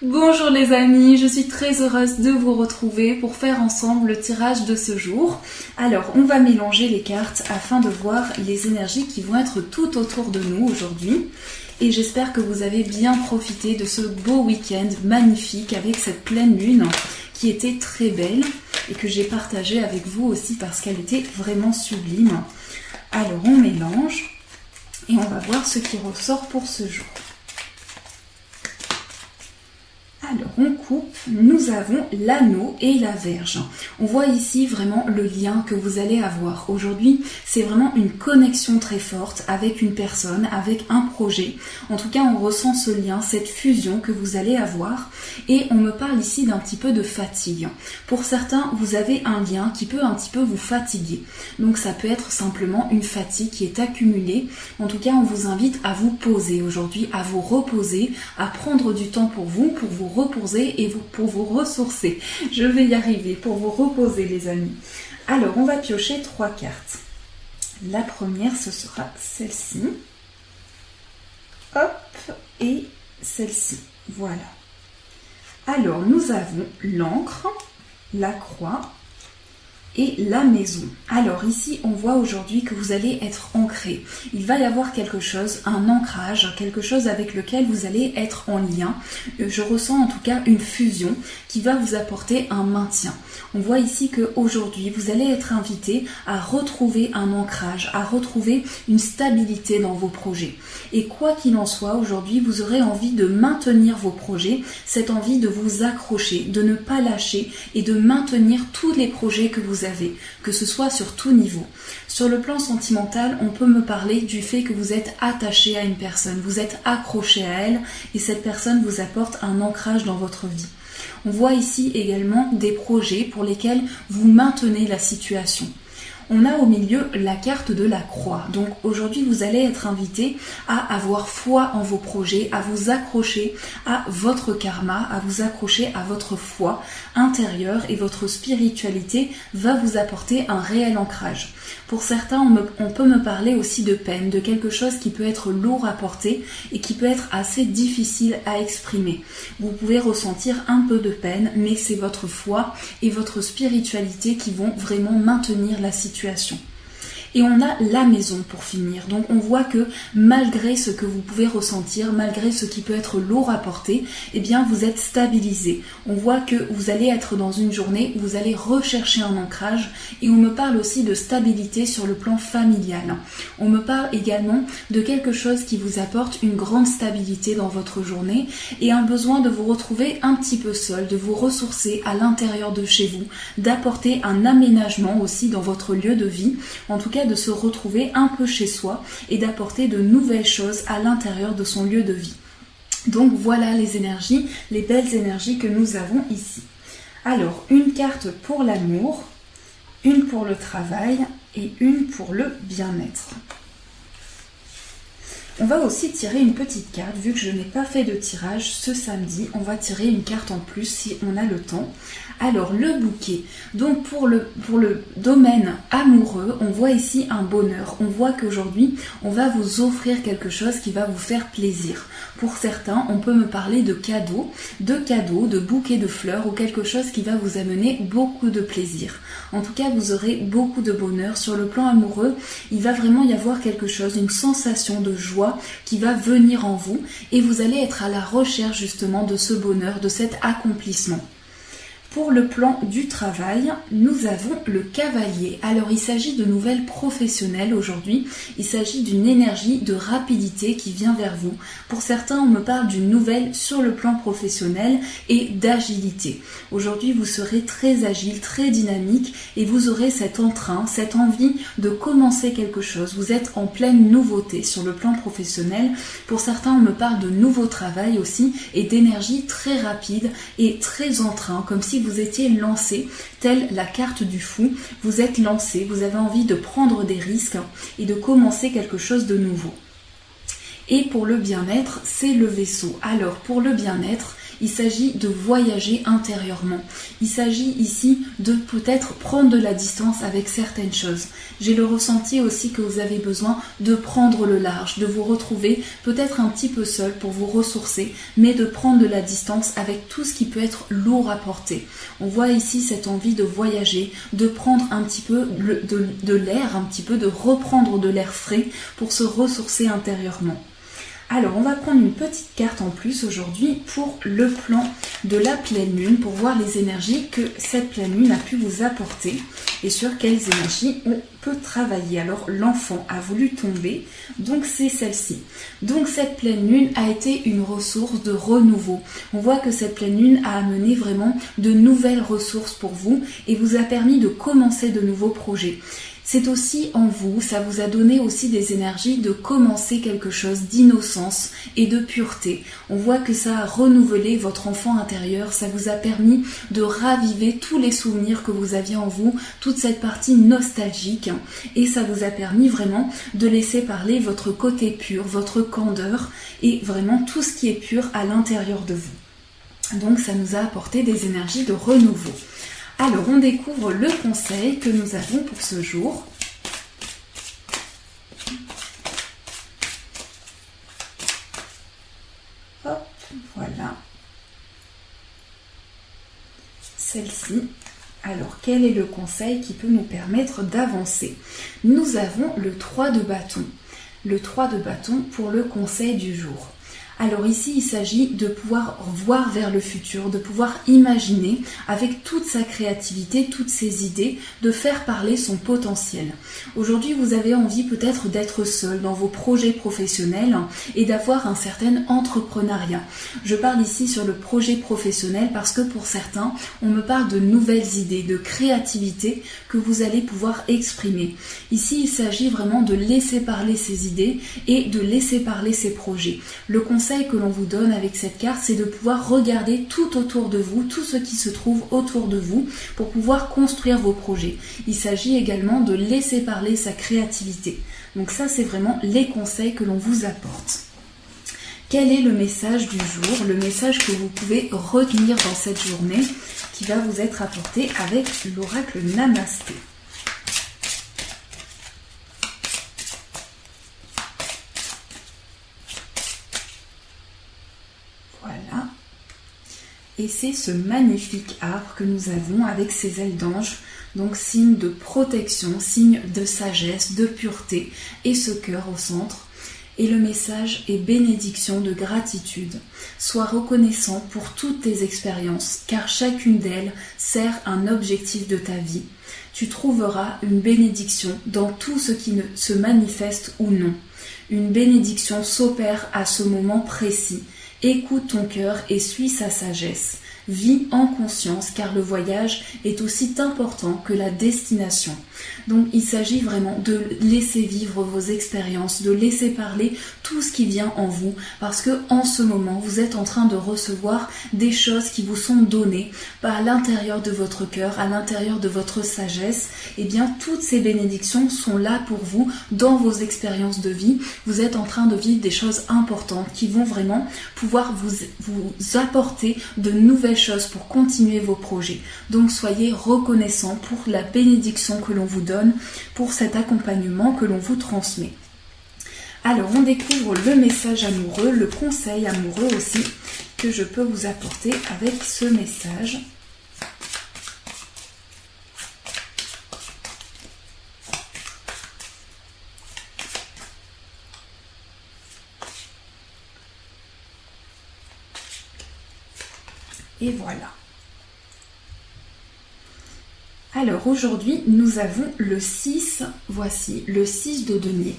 Bonjour les amis, je suis très heureuse de vous retrouver pour faire ensemble le tirage de ce jour. Alors, on va mélanger les cartes afin de voir les énergies qui vont être tout autour de nous aujourd'hui. Et j'espère que vous avez bien profité de ce beau week-end magnifique avec cette pleine lune qui était très belle et que j'ai partagée avec vous aussi parce qu'elle était vraiment sublime. Alors, on mélange et on va voir ce qui ressort pour ce jour. Alors, on coupe, nous avons l'anneau et la Vierge. On voit ici vraiment le lien que vous allez avoir. Aujourd'hui, c'est vraiment une connexion très forte avec une personne, avec un projet. En tout cas, on ressent ce lien, cette fusion que vous allez avoir. Et on me parle ici d'un petit peu de fatigue. Pour certains, vous avez un lien qui peut un petit peu vous fatiguer. Donc, ça peut être simplement une fatigue qui est accumulée. En tout cas, on vous invite à vous poser aujourd'hui, à vous reposer, à prendre du temps pour vous reposer et pour vous ressourcer. Je vais y arriver, pour vous reposer les amis. Alors, on va piocher 3 cartes. La première, ce sera celle-ci. Hop, et celle-ci. Voilà. Alors, nous avons l'encre, la croix et la maison. Alors ici, on voit aujourd'hui que vous allez être ancré. Il va y avoir quelque chose, un ancrage, quelque chose avec lequel vous allez être en lien. Je ressens en tout cas une fusion qui va vous apporter un maintien. On voit ici qu'aujourd'hui, vous allez être invité à retrouver un ancrage, à retrouver une stabilité dans vos projets. Et quoi qu'il en soit, aujourd'hui, vous aurez envie de maintenir vos projets, cette envie de vous accrocher, de ne pas lâcher et de maintenir tous les projets que vous avez, que ce soit sur tout niveau. Sur le plan sentimental, on peut me parler du fait que vous êtes attaché à une personne, vous êtes accroché à elle et cette personne vous apporte un ancrage dans votre vie. On voit ici également des projets pour lesquels vous maintenez la situation. On a au milieu la carte de la croix. Donc aujourd'hui, vous allez être invité à avoir foi en vos projets, à vous accrocher à votre karma, à vous accrocher à votre foi intérieure et votre spiritualité va vous apporter un réel ancrage. Pour certains, on peut me parler aussi de peine, de quelque chose qui peut être lourd à porter et qui peut être assez difficile à exprimer. Vous pouvez ressentir un peu de peine, mais c'est votre foi et votre spiritualité qui vont vraiment maintenir la situation. Et on a la maison pour finir. Donc on voit que malgré ce que vous pouvez ressentir, malgré ce qui peut être lourd à porter, eh bien vous êtes stabilisé. On voit que vous allez être dans une journée où vous allez rechercher un ancrage et on me parle aussi de stabilité sur le plan familial. On me parle également de quelque chose qui vous apporte une grande stabilité dans votre journée et un besoin de vous retrouver un petit peu seul, de vous ressourcer à l'intérieur de chez vous, d'apporter un aménagement aussi dans votre lieu de vie, en tout cas de se retrouver un peu chez soi et d'apporter de nouvelles choses à l'intérieur de son lieu de vie. Donc voilà les énergies, les belles énergies que nous avons ici. Alors, une carte pour l'amour, une pour le travail et une pour le bien-être. On va aussi tirer une petite carte, vu que je n'ai pas fait de tirage ce samedi, on va tirer une carte en plus si on a le temps. Alors, le bouquet. Donc, pour le domaine amoureux, on voit ici un bonheur. On voit qu'aujourd'hui, on va vous offrir quelque chose qui va vous faire plaisir. Pour certains, on peut me parler de cadeaux, de bouquets de fleurs ou quelque chose qui va vous amener beaucoup de plaisir. En tout cas, vous aurez beaucoup de bonheur. Sur le plan amoureux, il va vraiment y avoir quelque chose, une sensation de joie qui va venir en vous et vous allez être à la recherche justement de ce bonheur, de cet accomplissement. Pour le plan du travail, nous avons le cavalier. Alors il s'agit de nouvelles professionnelles aujourd'hui. Il s'agit d'une énergie de rapidité qui vient vers vous. Pour certains, on me parle d'une nouvelle sur le plan professionnel et d'agilité. Aujourd'hui, vous serez très agile, très dynamique et vous aurez cet entrain, cette envie de commencer quelque chose. Vous êtes en pleine nouveauté sur le plan professionnel. Pour certains, on me parle de nouveau travail aussi et d'énergie très rapide et très entrain, comme si vous étiez lancé, telle la carte du fou, vous êtes lancé, vous avez envie de prendre des risques et de commencer quelque chose de nouveau. Et pour le bien-être, c'est le vaisseau. Alors pour le bien-être, il s'agit de voyager intérieurement. Il s'agit ici de peut-être prendre de la distance avec certaines choses. J'ai le ressenti aussi que vous avez besoin de prendre le large, de vous retrouver peut-être un petit peu seul pour vous ressourcer, mais de prendre de la distance avec tout ce qui peut être lourd à porter. On voit ici cette envie de voyager, de prendre un petit peu de l'air, un petit peu de reprendre de l'air frais pour se ressourcer intérieurement. Alors, on va prendre une petite carte en plus aujourd'hui pour le plan de la pleine lune, pour voir les énergies que cette pleine lune a pu vous apporter et sur quelles énergies on peut travailler. Alors, l'enfant a voulu tomber, donc c'est celle-ci. Donc, cette pleine lune a été une ressource de renouveau. On voit que cette pleine lune a amené vraiment de nouvelles ressources pour vous et vous a permis de commencer de nouveaux projets. C'est aussi en vous, ça vous a donné aussi des énergies de commencer quelque chose d'innocence et de pureté. On voit que ça a renouvelé votre enfant intérieur, ça vous a permis de raviver tous les souvenirs que vous aviez en vous, toute cette partie nostalgique, et ça vous a permis vraiment de laisser parler votre côté pur, votre candeur et vraiment tout ce qui est pur à l'intérieur de vous. Donc ça nous a apporté des énergies de renouveau. Alors, on découvre le conseil que nous avons pour ce jour. Hop, voilà. Celle-ci. Alors, quel est le conseil qui peut nous permettre d'avancer? Nous avons le 3 de bâton. Le 3 de bâton pour le conseil du jour. Alors ici, il s'agit de pouvoir voir vers le futur, de pouvoir imaginer avec toute sa créativité, toutes ses idées, de faire parler son potentiel. Aujourd'hui, vous avez envie peut-être d'être seul dans vos projets professionnels et d'avoir un certain entrepreneuriat. Je parle ici sur le projet professionnel parce que pour certains, on me parle de nouvelles idées, de créativité que vous allez pouvoir exprimer. Ici, il s'agit vraiment de laisser parler ses idées et de laisser parler ses projets. Le conseil que l'on vous donne avec cette carte, c'est de pouvoir regarder tout autour de vous, tout ce qui se trouve autour de vous pour pouvoir construire vos projets. Il s'agit également de laisser parler sa créativité. Donc ça, c'est vraiment les conseils que l'on vous apporte. Quel est le message du jour, le message que vous pouvez retenir dans cette journée qui va vous être apporté avec l'oracle Namasté? Voilà. Et c'est ce magnifique arbre que nous avons avec ses ailes d'ange, donc signe de protection, signe de sagesse, de pureté, et ce cœur au centre. Et le message est bénédiction de gratitude. Sois reconnaissant pour toutes tes expériences, car chacune d'elles sert un objectif de ta vie. Tu trouveras une bénédiction dans tout ce qui ne se manifeste ou non. Une bénédiction s'opère à ce moment précis. Écoute ton cœur et suis sa sagesse. Vis en conscience car le voyage est aussi important que la destination. Donc il s'agit vraiment de laisser vivre vos expériences, de laisser parler tout ce qui vient en vous parce que en ce moment vous êtes en train de recevoir des choses qui vous sont données à l'intérieur de votre cœur, à l'intérieur de votre sagesse. Et bien toutes ces bénédictions sont là pour vous dans vos expériences de vie. Vous êtes en train de vivre des choses importantes qui vont vraiment pouvoir vous apporter de nouvelles choses pour continuer vos projets. Donc soyez reconnaissants pour la bénédiction que l'on vous donne, pour cet accompagnement que l'on vous transmet. Alors on découvre le message amoureux, le conseil amoureux aussi que je peux vous apporter avec ce message. Et voilà. Alors aujourd'hui, nous avons le 6, voici, le 6 de denier.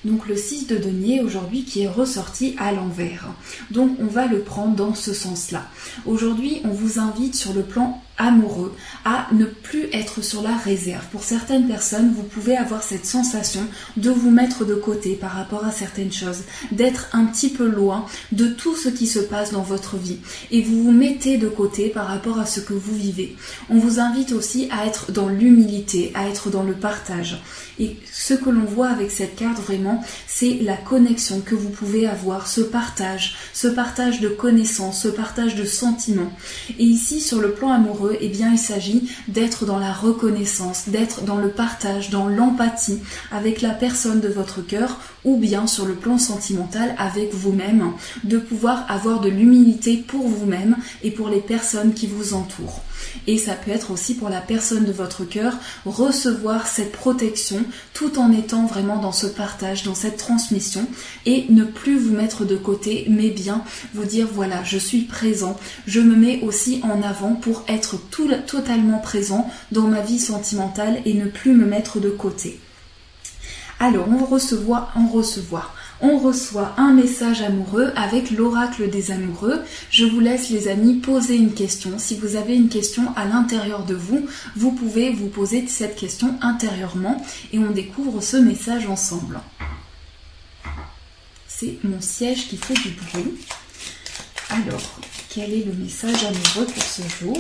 Donc le 6 de denier aujourd'hui qui est ressorti à l'envers. Donc on va le prendre dans ce sens-là. Aujourd'hui, on vous invite sur le plan amoureux, à ne plus être sur la réserve. Pour certaines personnes, vous pouvez avoir cette sensation de vous mettre de côté par rapport à certaines choses, d'être un petit peu loin de tout ce qui se passe dans votre vie et vous vous mettez de côté par rapport à ce que vous vivez. On vous invite aussi à être dans l'humilité, à être dans le partage. Et ce que l'on voit avec cette carte vraiment, c'est la connexion que vous pouvez avoir, ce partage de connaissances, ce partage de sentiments. Et ici, sur le plan amoureux, eh bien, il s'agit d'être dans la reconnaissance, d'être dans le partage, dans l'empathie avec la personne de votre cœur, ou bien sur le plan sentimental avec vous-même, de pouvoir avoir de l'humilité pour vous-même et pour les personnes qui vous entourent. Et ça peut être aussi pour la personne de votre cœur, recevoir cette protection tout en étant vraiment dans ce partage, dans cette transmission et ne plus vous mettre de côté, mais bien vous dire voilà, je suis présent, je me mets aussi en avant pour être totalement présent dans ma vie sentimentale et ne plus me mettre de côté. Alors, on reçoit un message amoureux avec l'oracle des amoureux. Je vous laisse les amis poser une question. Si vous avez une question à l'intérieur de vous, vous pouvez vous poser cette question intérieurement et on découvre ce message ensemble. C'est mon siège qui fait du bruit. Alors, quel est le message amoureux pour ce jour ?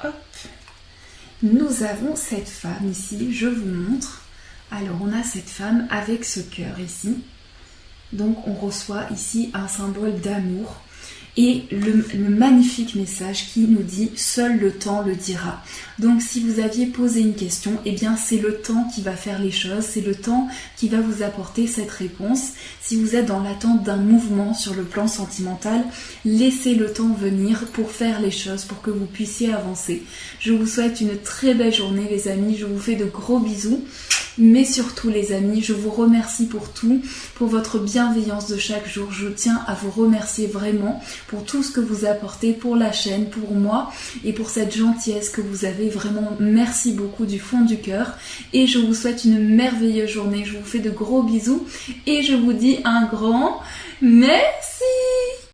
Hop. Nous avons cette femme ici, je vous montre. Alors on a cette femme avec ce cœur ici. Donc on reçoit ici un symbole d'amour et le magnifique message qui nous dit « Seul le temps le dira ». Donc si vous aviez posé une question, eh bien c'est le temps qui va faire les choses, c'est le temps qui va vous apporter cette réponse. Si vous êtes dans l'attente d'un mouvement sur le plan sentimental, laissez le temps venir pour faire les choses, pour que vous puissiez avancer. Je vous souhaite une très belle journée les amis, je vous fais de gros bisous. Mais surtout les amis, je vous remercie pour tout, pour votre bienveillance de chaque jour. Je tiens à vous remercier vraiment pour tout ce que vous apportez pour la chaîne, pour moi et pour cette gentillesse que vous avez. Vraiment, merci beaucoup du fond du cœur. Et je vous souhaite une merveilleuse journée. Je vous fais de gros bisous et je vous dis un grand merci.